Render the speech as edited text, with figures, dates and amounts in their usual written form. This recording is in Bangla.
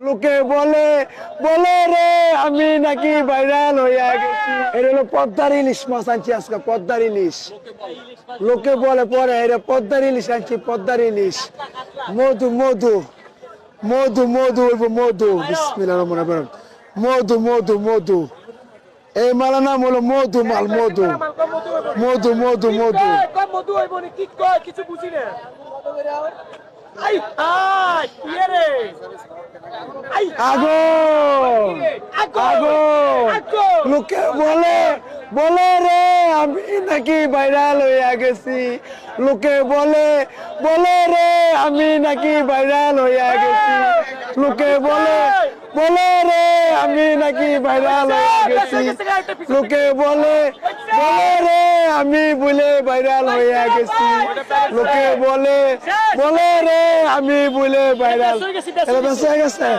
লোকে বলে বলে রে আমি নাকি ভাইরাল হইয়া গেছি। এটা হলো পদ্মার ইলিশ মাছ আনছি আজকে, পদ্মার ইলিশ। লোকে বলে পরে এটা পদ্মার ইলিশ আনছি, পদ্মার ইলিশ। মধু মধু মধু মধু হইব মধু। বিসমিল্লাহির রহমানির রহিম। মধু মধু মধু। এই মালের নাম হলো মধু মাল, মধু মধু মধু মধু। মধু হইব নি কি কয় কিছু বুঝি না। আই আই ইয়ে রে আগো আগো লোকে বলে বলে রে আমি নাকি ভাইরাল হইয়া গেছি। লোকে বলে বলে রে আমি নাকি ভাইরাল হইয়া গেছি। লোকে বলে বলে রে আমি নাকি ভাইরাল হইয়া গেছি। লোকে বলে বলে রে আমি বলে ভাইরাল হইয়া গেছি। লোকে বলে বলে রে আমি বলে ভাইরাল হয়ে গেছে।